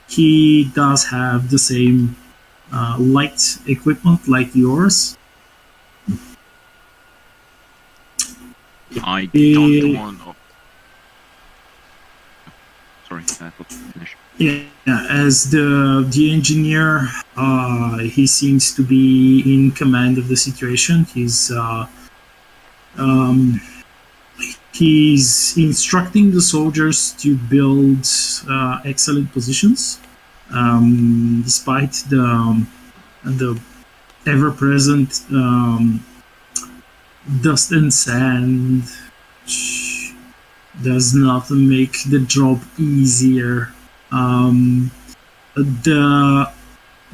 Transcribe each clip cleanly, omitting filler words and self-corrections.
he does have the same light equipment like yours. I don't want to... Sorry, I thought to finish. Yeah, as the engineer, he seems to be in command of the situation. He's instructing the soldiers to build excellent positions, despite the ever-present dust and sand, which does not make the job easier.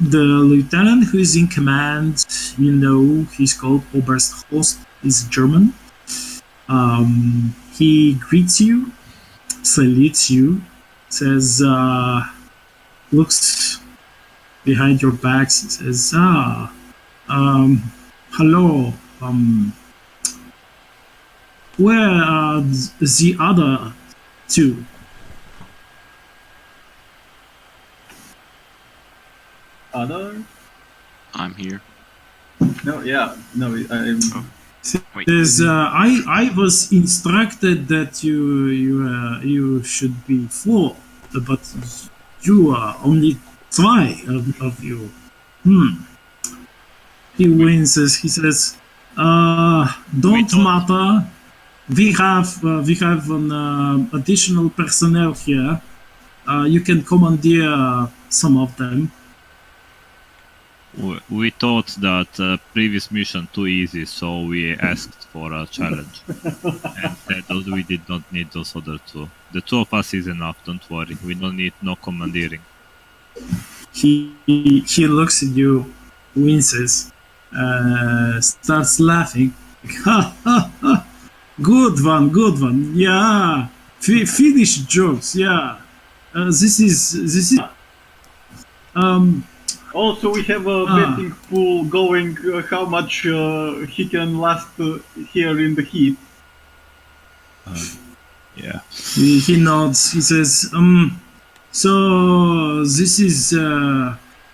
The lieutenant who is in command, he's called Oberst. He's German. He greets you, salutes you, says, looks behind your backs, says, hello, where are the other two? Other? I'm here. No, yeah, no, I'm... Oh. Wait. Says, I was instructed that you should be 4, but you are only 2 of you. He winces. He says, "Don't matter. We have an additional personnel here. You can commandeer some of them." We thought that previous mission too easy, so we asked for a challenge. And said that we did not need those other 2. The 2 of us is enough, don't worry. We don't need no commandeering. He looks at you, winces, starts laughing. Ha ha ha! Good one. Yeah, finish jokes. Yeah, this is. Also, we have a betting pool going. How much he can last here in the heat? Yeah. He nods. He says, So this is.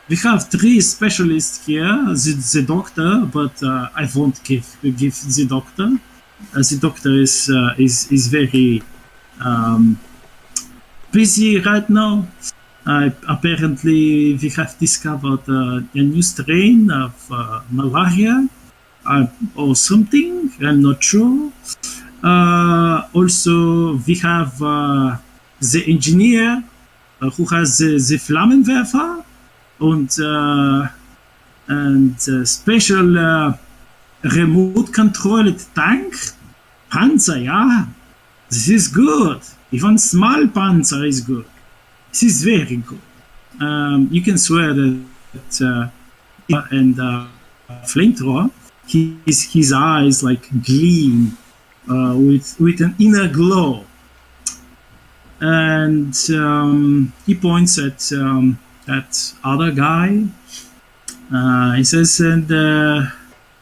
We have 3 specialists here. The doctor, but I won't give the doctor. The doctor is very busy right now. Apparently, we have discovered a new strain of malaria or something. I'm not sure. Also, we have the engineer who has the Flammenwerfer and special remote-controlled tank. Panzer, yeah. This is good. Even small Panzer is good. This is very good. You can swear that and flamethrower, his eyes like gleam with an inner glow, and he points at that other guy. He says, "And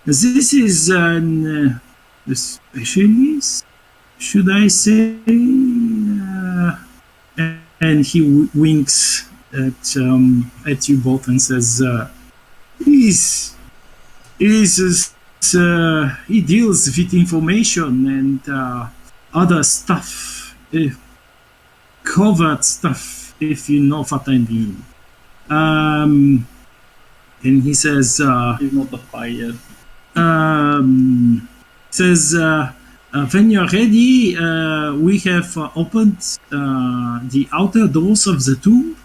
this is an specialist, should I say?" And he winks at you both and says, he deals with information and other stuff, covert stuff, if you know what I mean. And he says, he's not a spy yet. Says, when you're ready, we have opened the outer doors of the tomb,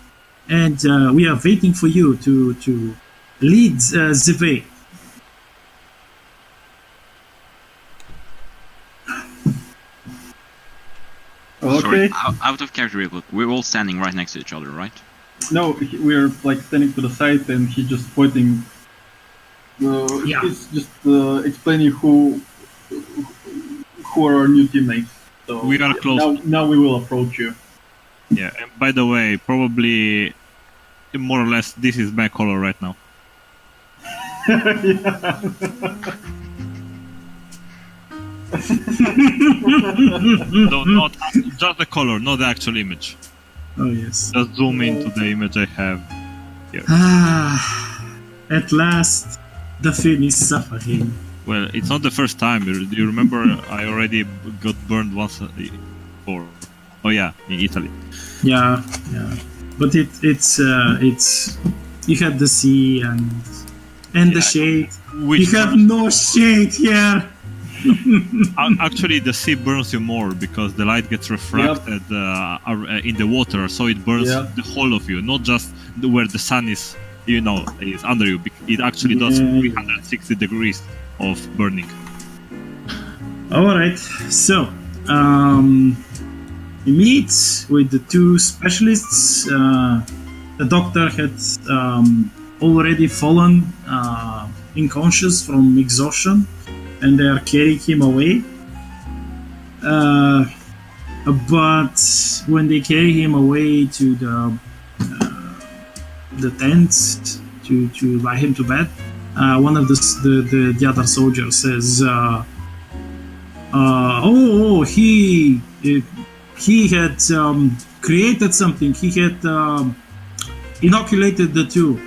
and we are waiting for you to lead the way. Okay. Sorry, out of character real quick. We're all standing right next to each other, right? No, we're like standing to the side, and he's just pointing. Yeah. He's just explaining who are our new teammates. So We are close. Now we will approach you. Yeah, and by the way, probably more or less this is my color right now. No, not just the color, not the actual image. Oh yes. Just zoom into the image I have here. At last, the Finn is suffering. Well, it's not the first time. Do you remember I already got burned once before? Oh yeah, in Italy. Yeah. But it's you had the sea and the shade. Which You have no shade here. Actually, the sea burns you more because the light gets refracted in the water, so it burns the whole of you, not just where the sun is, is under you. It actually does 360 degrees of burning. All right, so he meets with the two specialists. The doctor had already fallen unconscious from exhaustion, and they are carrying him away. But when they carry him away to the tent to lie him to bed, one of the other soldiers says, he had created something. He had inoculated the two,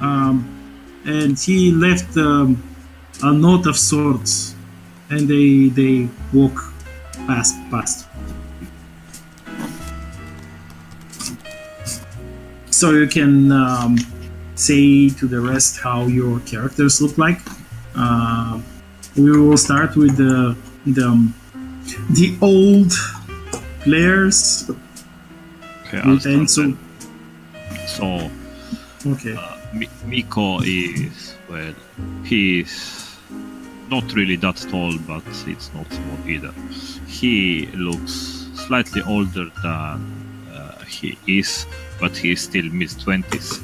and he left a note of sorts, and they walk past. So you can say to the rest how your characters look like. We will start with the old players. Okay, I'll start Enzo. then. So, Okay. Miko is, well, he's not really that tall, but it's not small either. He looks slightly older than he is, but he's still mid-20s.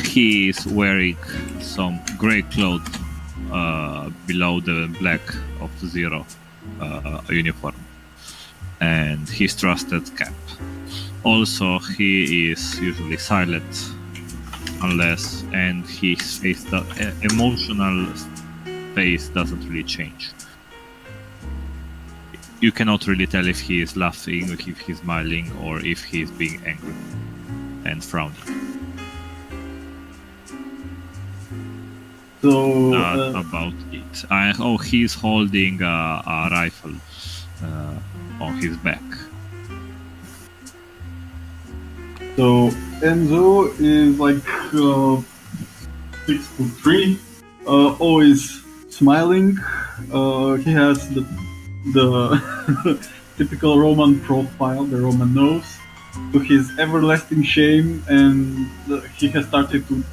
He is wearing some grey clothes below the black of Zero uniform, and his trusted cap. Also, he is usually silent, and his face, emotional face doesn't really change. You cannot really tell if he is laughing, if he's smiling, or if he's being angry and frowning. So About it. He's holding a rifle on his back. So Enzo is like 6'3", always smiling. He has the typical Roman profile, the Roman nose, to his everlasting shame, and he has started to.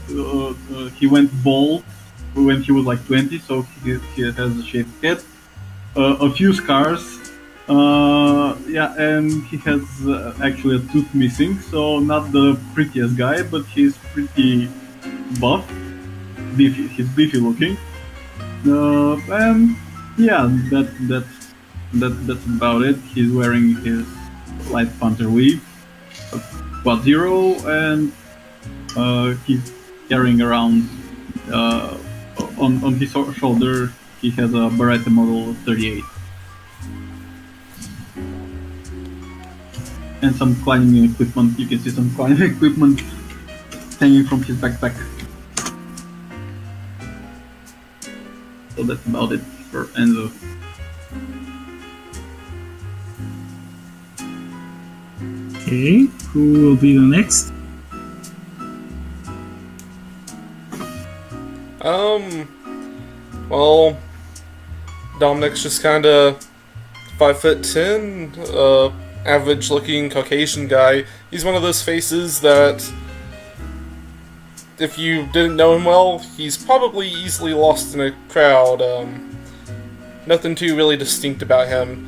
He went bald when he was like 20, so he has a shaved head, a few scars. And he has actually a tooth missing, so not the prettiest guy, but he's pretty buff, beefy. He's beefy looking, and yeah, that's about it. He's wearing his light panther weave, quad zero, and he's carrying around on his shoulder. He has a Beretta Model 38. And some climbing equipment. You can see some climbing equipment hanging from his backpack. So that's about it for Enzo. Okay, who will be the next? Well, Dominic's just kinda 5'10", average-looking Caucasian guy. He's one of those faces that, if you didn't know him well, he's probably easily lost in a crowd. Nothing too really distinct about him.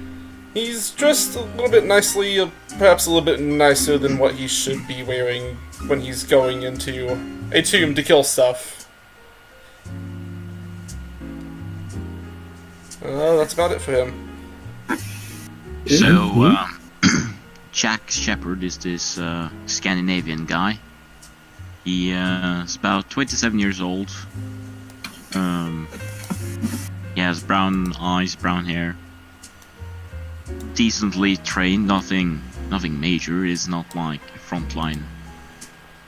He's dressed a little bit nicely, perhaps a little bit nicer than what he should be wearing when he's going into a tomb to kill stuff. That's about it for him. So, Jack Shepard is this Scandinavian guy. He is about 27 years old. He has brown eyes, brown hair. Decently trained, nothing nothing major. He's not like a frontline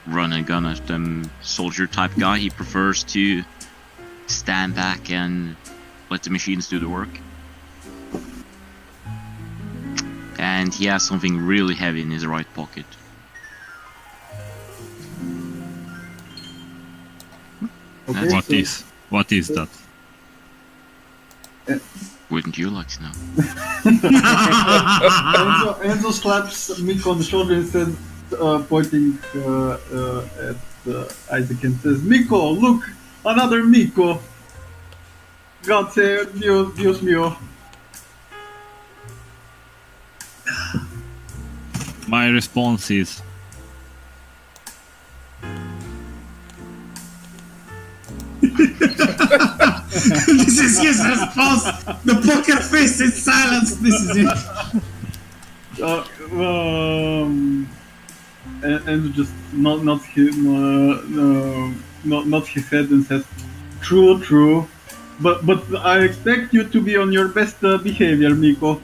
run and gun at them soldier type guy. He prefers to stand back and let the machines do the work. And he has something really heavy in his right pocket. Okay, What is that? Wouldn't you like to know? Enzo slaps Miko on the shoulder and says, pointing at Isaac and says, "Miko, look, another Miko. God save Dios mío." My response is This is his response. The poker face in silence. This is it. And just nods his head and says, "True. But I expect you to be on your best behavior, Miko.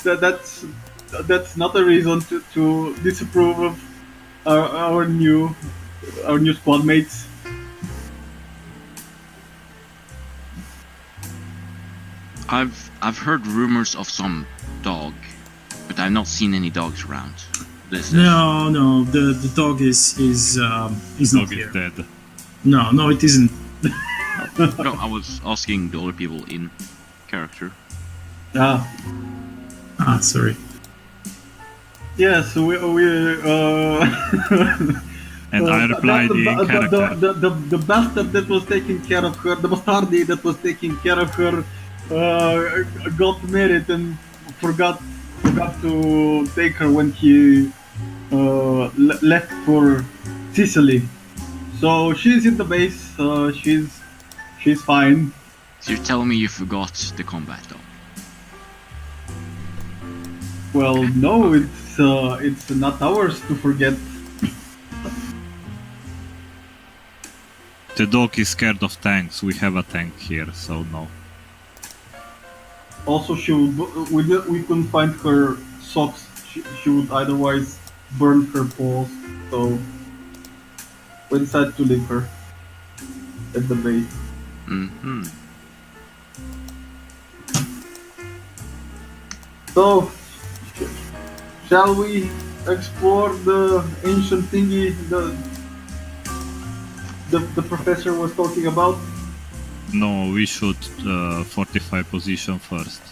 That's not a reason to disapprove of our new squad mates." I've heard rumors of some dog, but I've not seen any dogs around. No, the dog is not dog here. is dead. No, it isn't. No, I was asking the other people in character. Sorry. Yes, we And I replied in character. The bastard that was taking care of her, the bastardi that was taking care of her, got married and forgot to take her when he left for Sicily. So she's in the base. She's fine. So you're telling me you forgot the combat dog? Well, no, it's not ours to forget. The dog is scared of tanks. We have a tank here, so no. Also, we couldn't find her socks. She would otherwise burn her paws. So we decided to leave her at the base. Mm-hmm. So, shall we explore the ancient thingy the professor was talking about? No, we should fortify position first.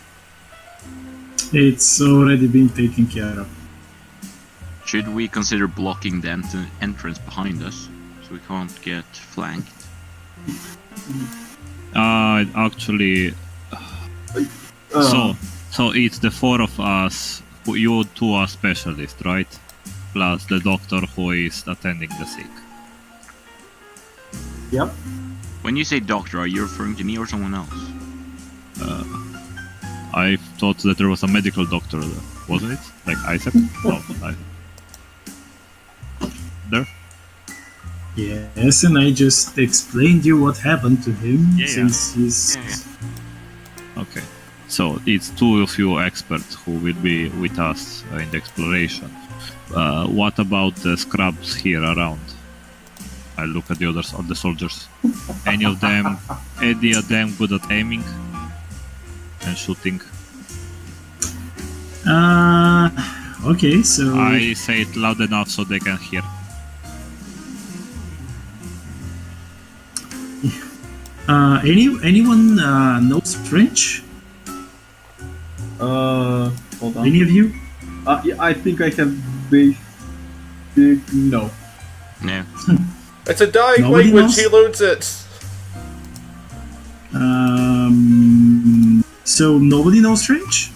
It's already been taken care of. Should we consider blocking the entrance behind us, so we can't get flanked? Actually, so it's the four of us. You two are specialists, right? Plus the doctor who is attending the sick. Yep. When you say doctor, are you referring to me or someone else? I thought that there was a medical doctor, wasn't it? Like Isaac? No, there? Yes, and I just explained you what happened to him since he's... Okay. So it's two of you experts who will be with us in the exploration. What about the scrubs here around? I look at the others, all the soldiers. Any of them good at aiming and shooting? Okay, so... I say it loud enough so they can hear. Anyone knows French? Hold on. Any of you? Yeah, I think I have basic. No. No. It's a dying Nobody language, knows? he learns it. So nobody knows French?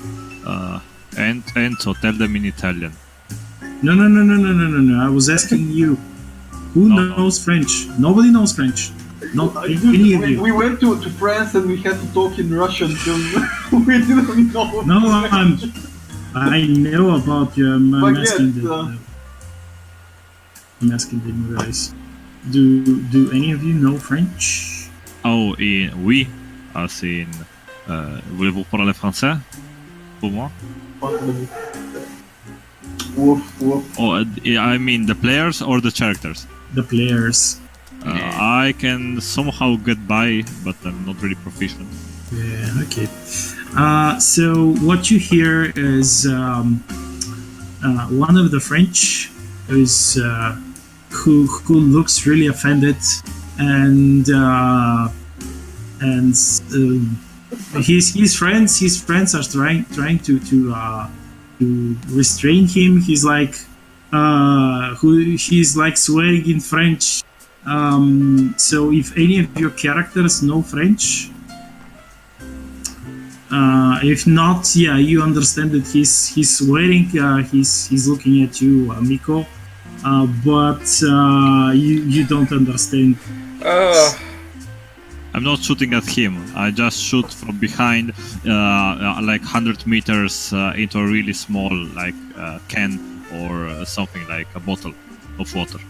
And so tell them in Italian. No. I was asking you. Who knows French? Nobody knows French. Not any of you. We went to France and we had to talk in Russian because we didn't know. No, I know about you. I'm asking the new guys. Do any of you know French? Oh, oui, as in, voulez-vous parler français? Pour moi? Woof, woof. Oh, I mean the players or the characters? The players. I can somehow get by, but I'm not really proficient. Yeah, okay. So what you hear is one of the French is who looks really offended, and his friends are trying to restrain him. He's like he's like swearing in French. So if any of your characters know French, if not, yeah, you understand that he's swearing. He's looking at you, Miko, but you don't understand. I'm not shooting at him. I just shoot from behind, like 100 meters into a really small, like can or something like a bottle of water.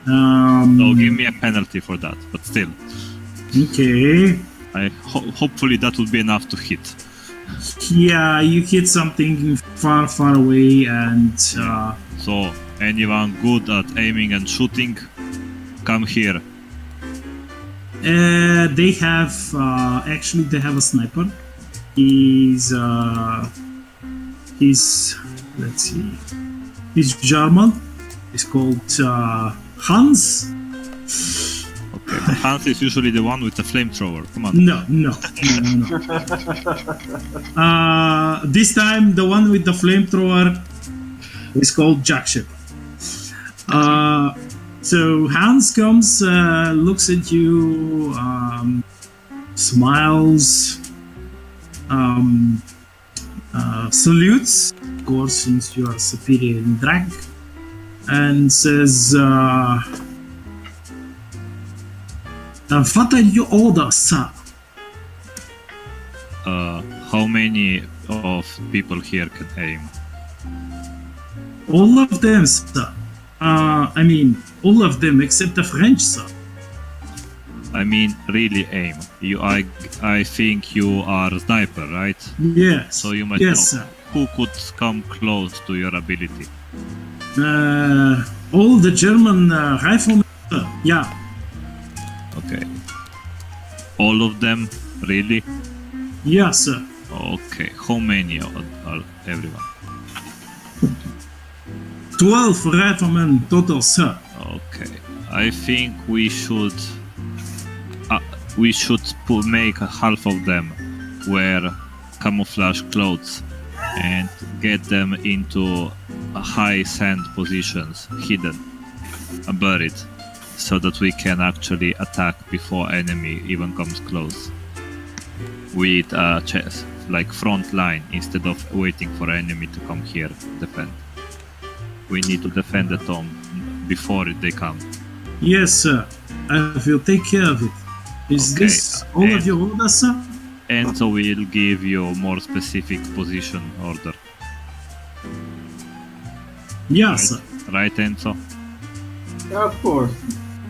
So give me a penalty for that, but still. Okay. Hopefully that would be enough to hit. Yeah, you hit something far away, and So anyone good at aiming and shooting, come here. they have actually they have a sniper. He's let's see, he's German. He's called Hans. Okay, but Hans is usually the one with the flamethrower. Come on. No. This time the one with the flamethrower is called Jack Shepard. So Hans comes, looks at you, smiles, salutes, of course, since you are superior in rank, and says, "What are your orders, sir?" How many of people here can aim? All of them, sir. I mean, all of them except the French, sir. I mean, really aim. I think you are a sniper, right? Yes. So you might yes, know sir. who could come close to your ability. All the German riflemen, sir. Yeah. Okay. All of them, really? Yeah, sir. Okay. How many are everyone? 12 riflemen total, sir. Okay. I think we should make half of them wear camouflage clothes and get them into high sand positions, hidden, buried, so that we can actually attack before enemy even comes close. With a chest, like front line, instead of waiting for enemy to come here defend. We need to defend the tomb before they come. Yes, sir. I will take care of it. Is Okay, this all of your orders, sir? And so we'll give you more specific position order. Yeah, sir. Right, Enzo? Yeah, of course.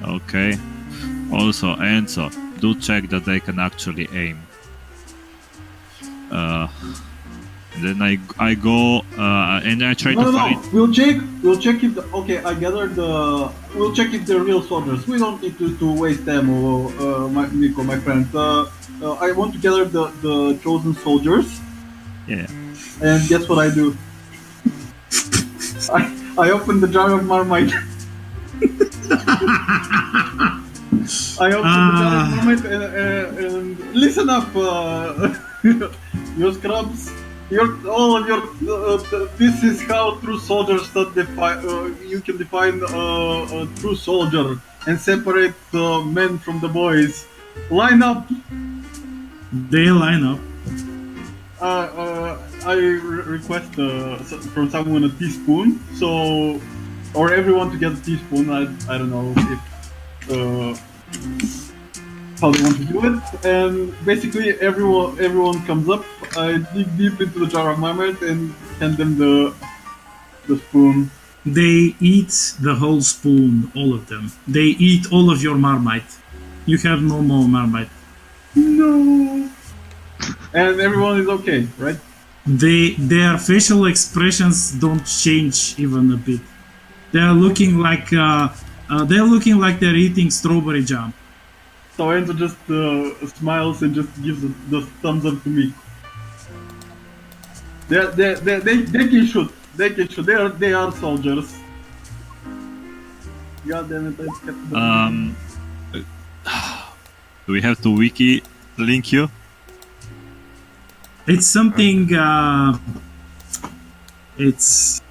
Okay. Also, Enzo, do check that they can actually aim. Then I go and I try to find. We'll check if we'll check if they're real soldiers. We don't need to waste them, Miko, my friend. I want to gather the chosen soldiers. Yeah. And guess what I do? I open the jar of Marmite. I open the jar of Marmite and listen up, you scrubs. This is how true soldiers you can define a true soldier and separate the men from the boys. Line up. They line up. I request from someone a teaspoon, or everyone to get a teaspoon. I don't know if how they want to do it, and basically everyone comes up. I dig deep into the jar of marmite and hand them the spoon. They eat the whole spoon, all of them. They eat all of your marmite. You have no more marmite. No. And everyone is okay, right? their facial expressions don't change even a bit. They're looking like they're eating strawberry jam. So Enzo just smiles and just gives the thumbs up to me. They can shoot. They can shoot. They are soldiers. God damn it! I kept them. Do we have to wiki link you? It's something. It's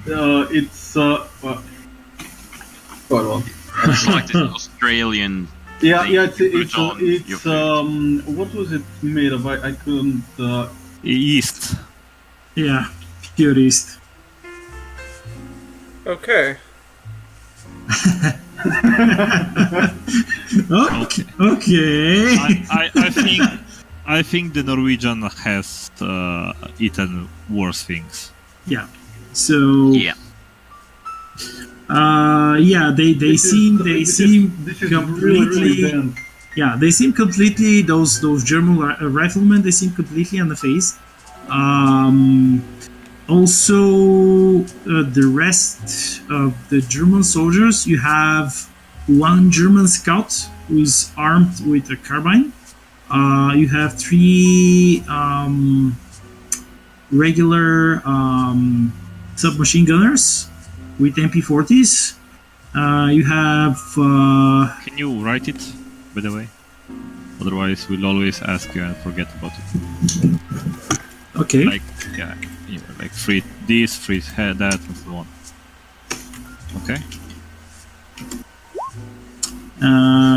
Well, It's like this Australian. yeah, thing you put on your it's food. what was it made of? I couldn't. East. yeah, pure East. Okay. Okay. I think the Norwegian has eaten worse things. Yeah. So. Yeah. They seem This is completely. really dense. Yeah, they seem completely those German riflemen. They seem completely unfazed. Also, the rest of the German soldiers, you have one German scout who is armed with a carbine. You have three regular submachine gunners with MP40s. You have. Can you write it, by the way? Otherwise, we'll always ask you and forget about it. Okay. Like, yeah, like free this, free that, and so on. Okay.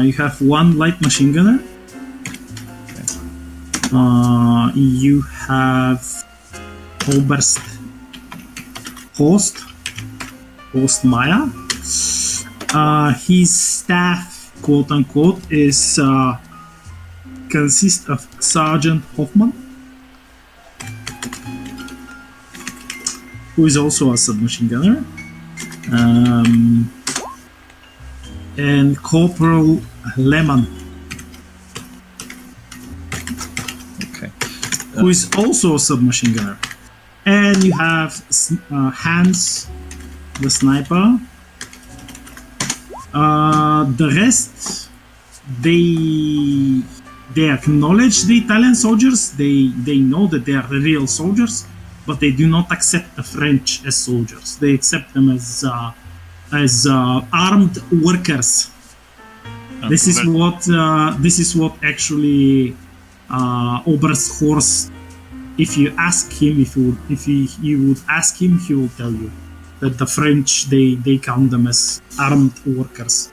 You have one light machine gunner. You have Host Maya. His staff, quote unquote, is consists of Sergeant Hoffman, who is also a submachine gunner, and Corporal Lehman, Okay. who is also a submachine gunner. And you have Hans, the sniper. The rest, they acknowledge the Italian soldiers. They know that they are real soldiers, but they do not accept the French as soldiers. They accept them as armed workers. This is what actually Oberst Horst. If you ask him, you would ask him, he will tell you that the French they count them as armed workers.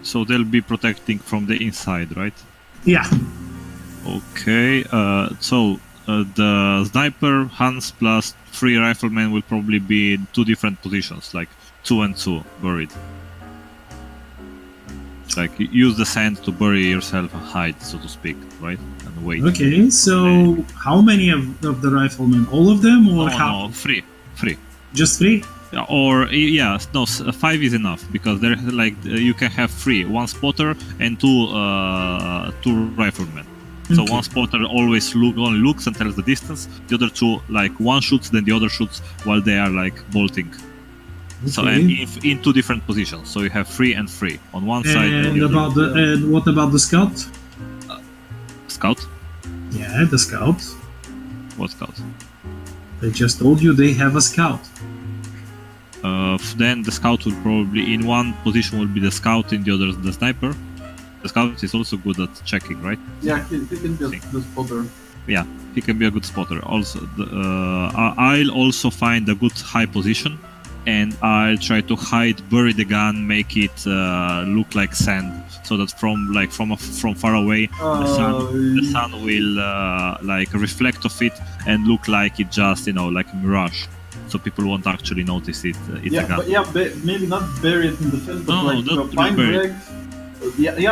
So they'll be protecting from the inside, right? Yeah. Okay. So the sniper, Hans plus 3 riflemen will probably be in 2 different positions, like 2 and 2 buried. Like use the sand to bury yourself and hide, so to speak, right? And wait. Okay. So how many of the riflemen? All of them, or No, 3. Just 3? Or yeah, no, 5 is enough because there like you can have 3, 1 spotter and 2 riflemen. So Okay. one spotter always only looks and tells the distance. The other 2, like one shoots, then the other shoots while they are like bolting. So and in 2 different positions. So you have 3 and 3 on one side. And the about other. and what about the scout? Scout? Yeah, the scout. What scout? They just told you they have a scout. Then the scout will probably in one position will be the scout, in the other the sniper. The scout is also good at checking, right? Yeah, he can be the spotter. Yeah, he can be a good spotter. Also, I'll also find a good high position, and I'll try to bury the gun, make it look like sand, so that from far away, the sun will like reflect off it and look like it just like a mirage. So people won't actually notice it's a gun. But maybe not bury it in the sand, but don't find bury it. rags.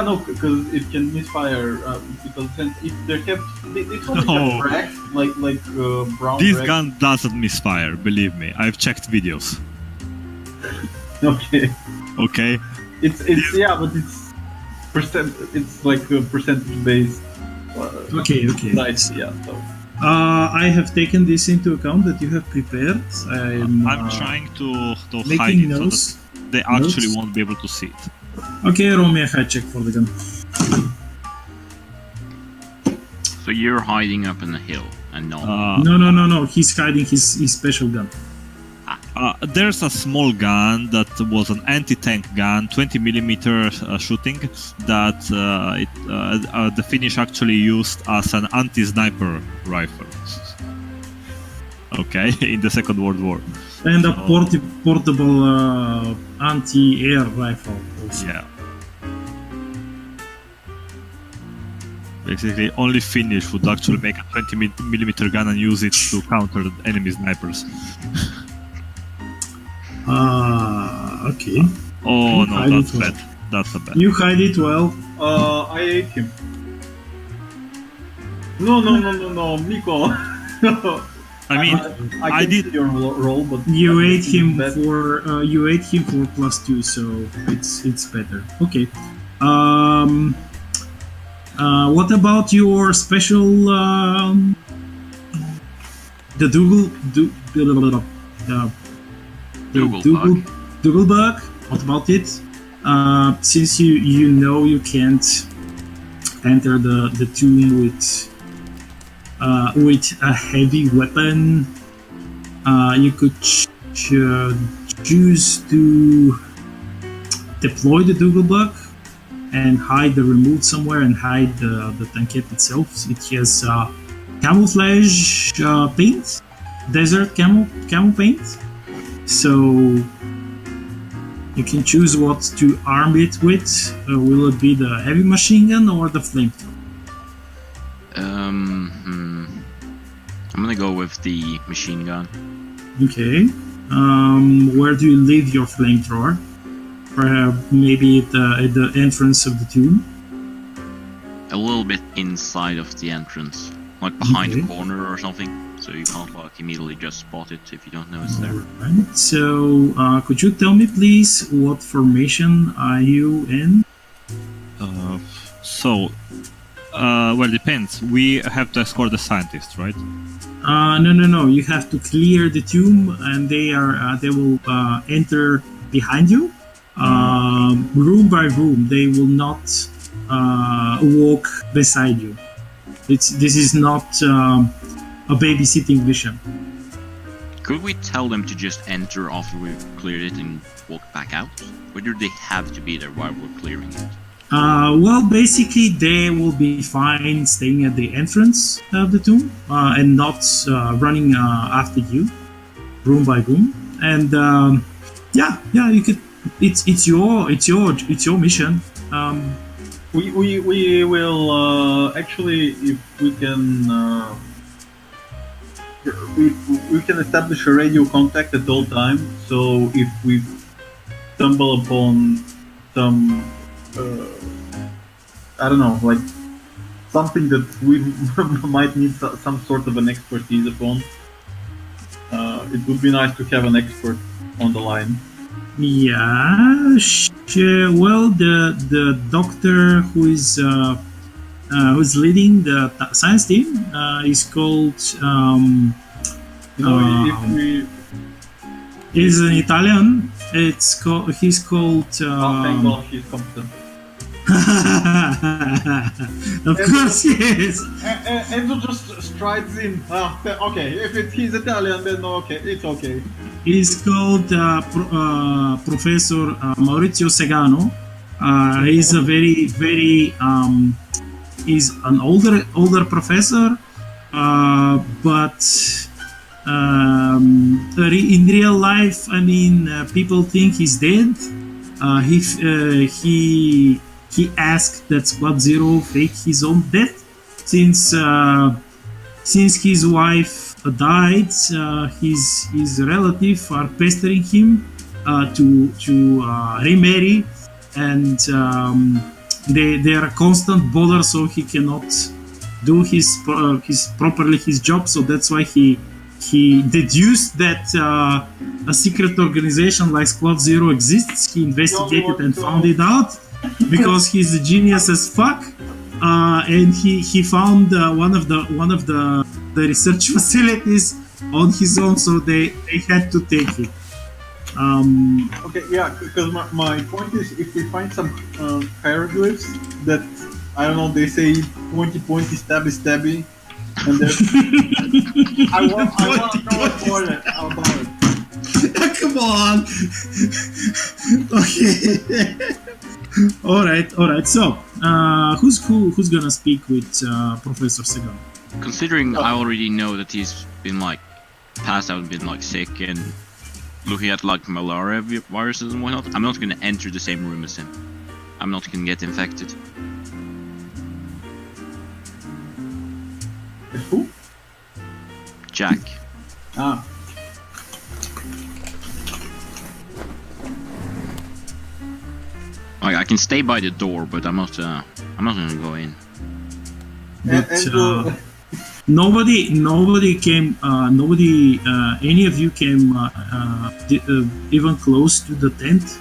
No, because it can misfire. Because if they're kept, they totally No. kept rags, like brown. This rags. gun doesn't misfire, believe me. I've checked videos. Okay. Okay. But it's percent. It's like a percentage based. Okay. Nice. Yeah. So. I have taken this into account that you have prepared. I'm trying to hide making it so notes. that they actually Notes. won't be able to see it. Okay, roll me a hide check for the gun. So you're hiding up in the hill and not. No. He's hiding his special gun. There's a small gun that was an anti-tank gun, 20mm shooting, that the Finnish actually used as an anti-sniper rifle. Okay, in the Second World War. And a portable anti-air rifle also. Yeah. Basically, only Finnish would actually make a 20mm gun and use it to counter enemy snipers. Okay. Oh You no, hide that's it well. bad. That's a bad. You hide it well. I ate him. No, Miko. I mean, I I can did. see your role, but You ate him bad. for +2, so it's better. Okay. What about your special the Dougal bug? What about it? Since you know you can't enter the tomb with a heavy weapon, you could choose to deploy the Dougal bug and hide the remote somewhere and hide the tankette itself. It has camouflage paint, desert camel paint. So you can choose what to arm it with. Will it be the heavy machine gun or the flamethrower? I'm gonna go with the machine gun. Okay. Where do you leave your flamethrower? Perhaps maybe at the entrance of the tomb. A little bit inside of the entrance, like behind Okay. a corner or something, so you can't like immediately just spot it if you don't know it's there. Alright. So, could you tell me, please, what formation are you in? Well, depends. We have to escort the scientists, right? No. You have to clear the tomb, and they will enter behind you, room by room. They will not walk beside you. This is not a babysitting mission. Could we tell them to just enter after we've cleared it and walk back out? Or do they have to be there while we're clearing it? Well, basically, they will be fine staying at the entrance of the tomb and not running after you, room by room. And yeah, you could. It's your mission. We will actually, if we can, we can establish a radio contact at all times. So if we stumble upon some, I don't know, like something that we might need some sort of an expertise upon, it would be nice to have an expert on the line. Yeah, well, the doctor who's leading the science team is called he's an Italian. He's called Thank God he's competent. of course yes. Enzo just strides in. Okay, if he's Italian, then okay, it's okay. He's called Professor Maurizio Segano. He's a very he's an older professor, but in real life, I mean, people think he's dead. He asked that Squad Zero fake his own death since his wife died. His relatives are pestering him to remarry, and they are a constant bother, so he cannot do his job. So that's why he deduced that a secret organization like Squad Zero exists. He investigated and found it out because he's a genius as fuck. And he found one of the the research facilities on his own, so they had to take it. Okay, yeah, because my point is, if we find some hieroglyphs that, I don't know, they say pointy pointy, stabby stabby, and then I want to know about it. Come on. Okay. all right. So, who's gonna speak with Professor Segal? Considering I already know that he's been like passed out and been like sick and looking at like malaria viruses and whatnot, I'm not gonna enter the same room as him. I'm not gonna get infected. Who? Jack. Ah. I can stay by the door, but I'm not gonna go in. But nobody came. Any of you came even close to the tent.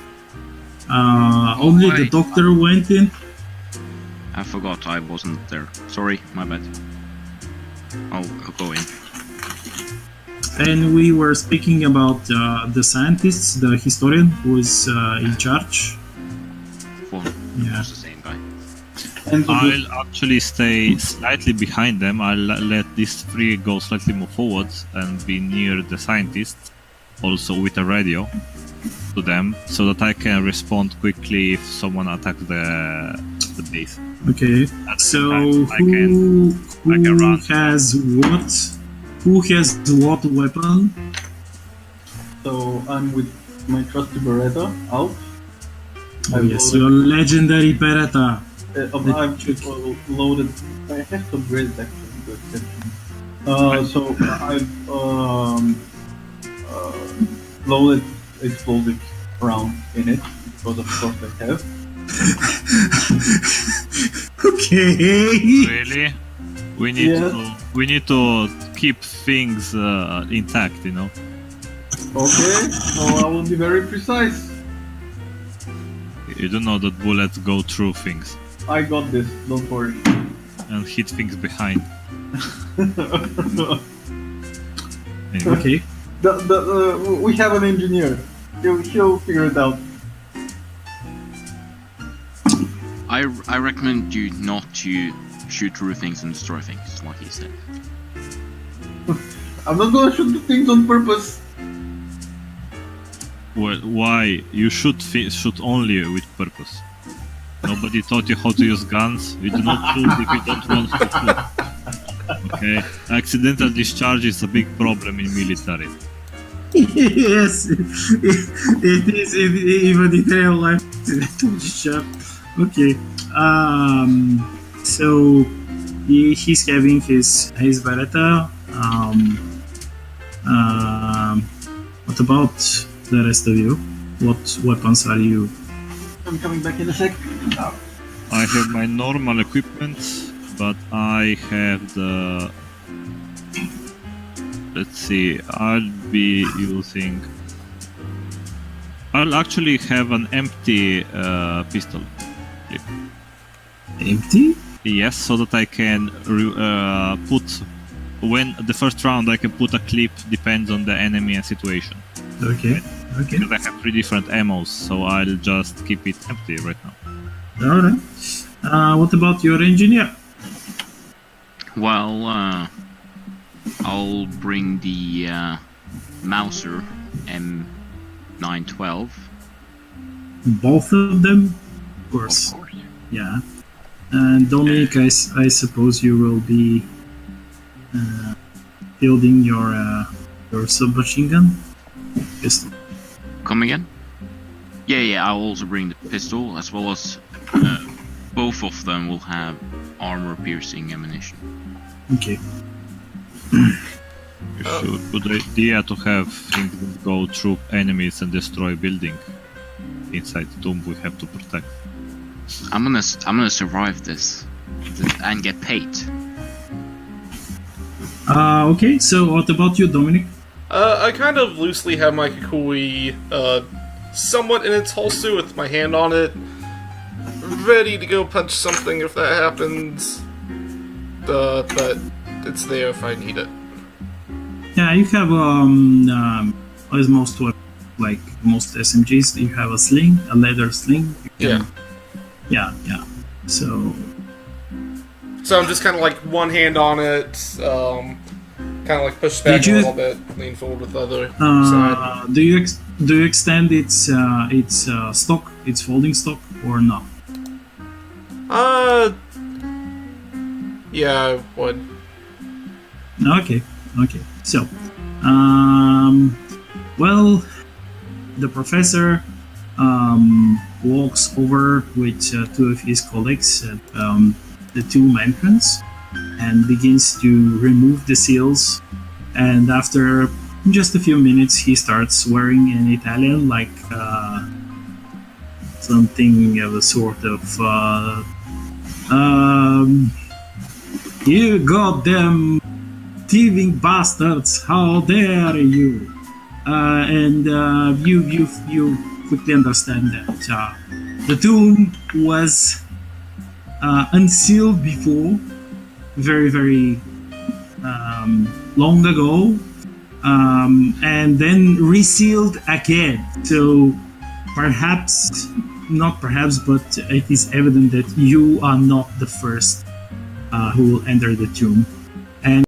Only the doctor went in. I forgot I wasn't there. Sorry, my bad. I'll go in. And we were speaking about the scientists, the historian who is in charge. Yeah. It's the same guy. I'll actually stay slightly behind them. I'll let these three go slightly more forward and be near the scientists, also with a radio to them, so that I can respond quickly if someone attacks the base. Okay. So who has what? Who has what weapon? So I'm with my trusty Beretta out. Oh, yes, your legendary Beretta. I've loaded. I have to upgrade it actually. So I've loaded explosive round in it because of course I have. Okay. Really? We need to keep things intact, you know. Okay, so I will be very precise. You do know that bullets go through things. I got this, don't worry. And hit things behind. Anyway. Okay. We have an engineer. He'll figure it out. I recommend you not to shoot through things and destroy things, like he said. I'm not gonna shoot the things on purpose. Well, why? You shoot only with purpose. Nobody taught you how to use guns. You do not shoot if you don't want to shoot. Okay? Accidental discharge is a big problem in military. Yes, it is even in real life. Okay. So he's having his Beretta. What about the rest of you? What weapons are you? I'm coming back in a sec. I have my normal equipment, but I have the... Let's see, I'll actually have an empty pistol clip. Empty? Yes, so that I can put... When the first round I can put a clip, depends on the enemy and situation. Okay. Because I have 3 different ammos, so I'll just keep it empty right now. Alright. What about your engineer? Well, I'll bring the Mauser M912. Both of them? Of course. Yeah. And Dominic, I suppose you will be building your submachine gun? Pistol. Come again? Yeah, I'll also bring the pistol, as well as both of them will have armor-piercing ammunition. Okay. Good idea to have things that go through enemies and destroy building. Inside the tomb we have to protect. I'm gonna survive this and get paid. Okay, so what about you, Dominic? I kind of loosely have my kukui somewhat in its holster with my hand on it, ready to go punch something if that happens. But it's there if I need it. Yeah, you have as most like most SMGs, you have a sling, a leather sling. Yeah. Yeah. So I'm just kind of like one hand on it, kind of like push back a little bit, lean forward with the other side. do you extend its stock, its folding stock, or not? Yeah, I would. Okay. So, well, the professor walks over with two of his colleagues at the tomb entrance and begins to remove the seals. And after just a few minutes, he starts swearing in Italian, like something of a sort of you goddamn thieving bastards, how dare you? And you quickly understand that the tomb was unsealed before, very, very long ago, and then resealed again. So perhaps, not perhaps, but it is evident that you are not the first who will enter the tomb. And